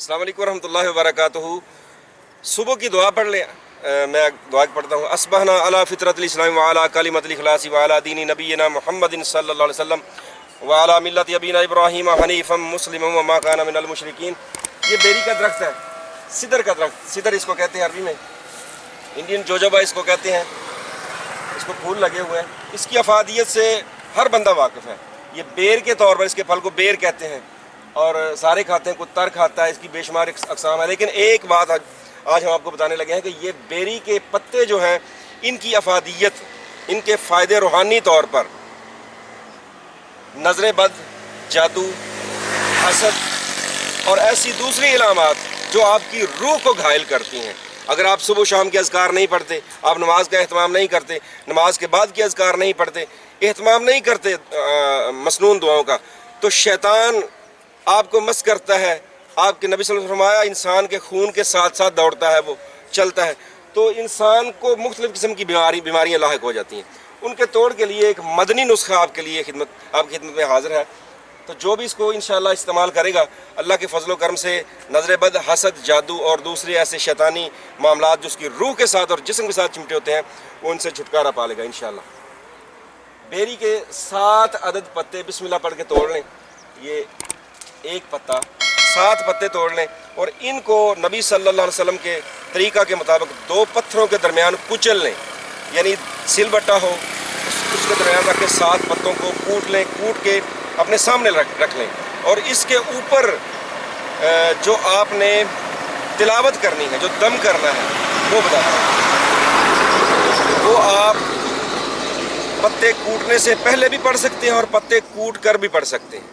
अस्सलाम वालेकुम रहमतुल्लाहि व बरकातुहू। सुबह की दुआ पढ़ लें। मैं दुआ पढ़ता हूँ। अस्बहना अला फितरतिल इस्लाम व अला कलिमतिल इखलास व अला दीनी नबीना मुहम्मदिन सल्लल्लाहु अलैहि वसल्लम व अला मिल्लति अबीना इब्राहीम हनीफम मुस्लिमम व मा काना मिनल मुशरिकीन। ये बेरी का दरख्त है, सिदर का दरख्त, सिदर इसको कहते हैं अरबी में, इंडियन जोजोबा इसको कहते हैं। इसको फूल लगे हुए हैं। इसकी अफादियत से हर बंदा वाकिफ़ है। ये बेर के तौर पर इसके फल को बेर कहते हैं और सारे खाते हैं, कोई तर खाता है, इसकी बेशुमार अक़साम है। लेकिन एक बात आज हम आपको बताने लगे हैं कि ये बेरी के पत्ते जो हैं, इनकी अफादियत, इनके फ़ायदे रूहानी तौर पर नज़र बद, जादू, हसद और ऐसी दूसरी इलामात जो आपकी रूह को घायल करती हैं। अगर आप सुबह शाम के अज़कार नहीं पढ़ते, आप नमाज का एहतमाम नहीं करते, नमाज के बाद के अज़कार नहीं पढ़ते, एहतमाम नहीं करते मसनून दुआओं का, तो शैतान आपको मस करता है। आपके नबी सल्लल्लाहु अलैहि वसल्लम फरमाया, इंसान के खून के साथ साथ दौड़ता है, वो चलता है, तो इंसान को मुख्तलिफ़ किस्म की बीमारियाँ लाहिक हो जाती हैं। उनके तोड़ के लिए एक मदनी नुस्खा आपकी खिदमत में हाज़िर है। तो जो भी इसको इंशाअल्लाह इस्तेमाल करेगा, अल्लाह के फजल करम से नज़र बद, हसद, जादू और दूसरे ऐसे शैतानी मामलात जो उसकी रूह के साथ और जिस्म के साथ चिमटे होते हैं, वो उनसे छुटकारा पा लेगा इंशाअल्लाह। बेरी के 7 अदद पत्ते बिस्मिल्लाह पढ़ के तोड़ लें। ये एक पत्ता, 7 पत्ते तोड़ लें और इनको नबी सल्लल्लाहु अलैहि वसल्लम के तरीक़ा के मुताबिक 2 पत्थरों के दरमियान कुचल लें, यानी सिलबट्टा हो उसके दरमियान रख के 7 पत्तों को कूट लें। कूट के अपने सामने रख लें और इसके ऊपर जो आपने तिलावत करनी है, जो दम करना है, वो बताता हूँ। वो आप पत्ते कूटने से पहले भी पढ़ सकते हैं और पत्ते कूट कर भी पढ़ सकते हैं।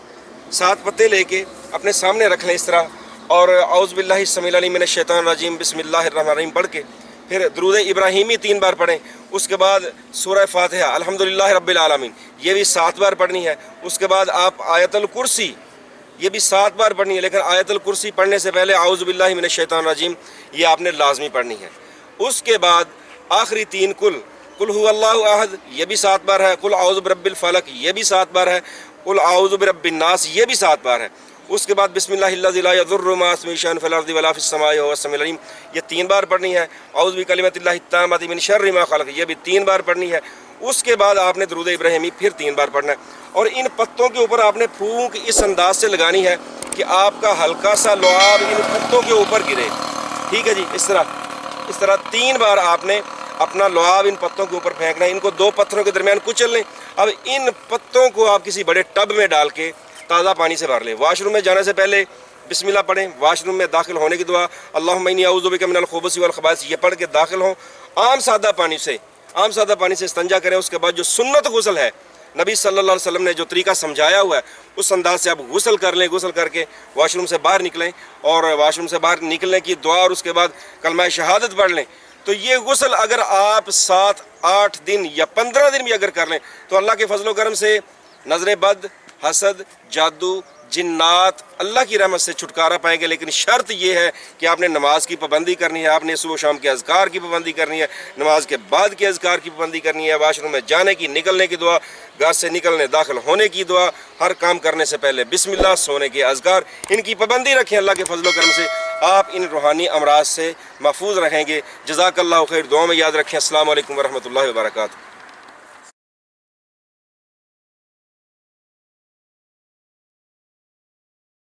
7 पत्ते लेके अपने सामने रख लें इस तरह और औज़ु बिल्लाहि समीउल अलीम मिनश शैतानिर रजीम बिस्मिल्लाहिर रहमानिर रहीम पढ़ के फिर दुरूद इब्राहीमी 3 बार पढ़ें। उसके बाद सूरह फातिहा अल्हम्दुलिल्लाहि रब्बिल आलमीन ये भी 7 बार पढ़नी है। उसके बाद आप आयतुल कुर्सी ये भी 7 बार पढ़नी है, लेकिन आयतुल कुर्सी पढ़ने से पहले औज़ु बिल्लाहि मिनश शैतानिर रजीम ये आपने लाजमी पढ़नी है। उसके बाद आखिरी 3 कुल हुवल्लाहु अहद ये भी 7 बार है, कुल औज़ु बिरब्बिल फलक ये भी 7 बार है, कुल औज़ु बिरब्बिन नास ये भी 7 बार है। उसके बाद बिस्मिल्लाहिल्लज़ी ला यज़ुर्रु मअ इस्मिही शैउन फिल अर्ज़ि वला फिस समाई वहुवस समीउल अलीम ये 3 बार पढ़नी है। औज़ु बिकलिमतिल्लाहि त्ताम्मति मिन शर्रि मा खलक़ ये भी 3 बार पढ़नी है। उसके बाद आपने दुरूद इब्राहीमी फिर 3 बार पढ़ना है और इन पत्तों के ऊपर आपने फूंक इस अंदाज से लगानी है कि आपका हल्का सा लुआब इन पत्तों के ऊपर गिरे। ठीक है जी, इस तरह 3 बार आपने अपना लुआब इन पत्तों के ऊपर फेंकना है। इनको 2 पत्थरों के दरमियान कुचल लें। अब इन पत्तों को आप किसी बड़े टब में डाल के ताज़ा पानी से भर लें। वाशरूम में जाने से पहले बिस्मिल्लाह पढ़ें। वाशरूम में दाखिल होने की दुआ अल्लाहुम्मा इन्नी अऊज़ु बिका मिनल खुबुसी वल खबाइस ये पढ़ के दाखिल हों। आम सादा पानी से इस्तंजा करें। उसके बाद जो सुन्नत गुस्ल है, नबी सल्लल्लाहु अलैहि वसल्लम ने जो तरीका समझाया हुआ है, उस अंदाज से आप गुस्ल कर लें। गुस्ल करके वाशरूम से बाहर निकलें और वाशरूम से बाहर निकलने की दुआ और उसके बाद कलमा शहादत पढ़ लें। तो ये गुस्ल अगर आप 7, 8 दिन या 15 दिन भी अगर कर लें तो अल्लाह के फजल करम से नज़र बद, हसद, जादू, जिन्नात अल्लाह की रहमत से छुटकारा पाएंगे। लेकिन शर्त यह है कि आपने नमाज की पाबंदी करनी है, आपने सुबह शाम के अज़कार की पाबंदी करनी है, नमाज के बाद के अज़कार की पाबंदी करनी है, वाशरूम में जाने की, निकलने की दुआ, घर से निकलने दाखिल होने की दुआ, हर काम करने से पहले बिस्मिल्लाह, सोने के अज़कार, इनकी पाबंदी रखें। अल्लाह के फजल करम से आप इन रूहानी अमराज से महफूज रहेंगे। जज़ाकल्लाहु खैर। दुआ में याद रखें। अस्सलामु अलैकुम व रहमतुल्लाहि व बरकातुहू।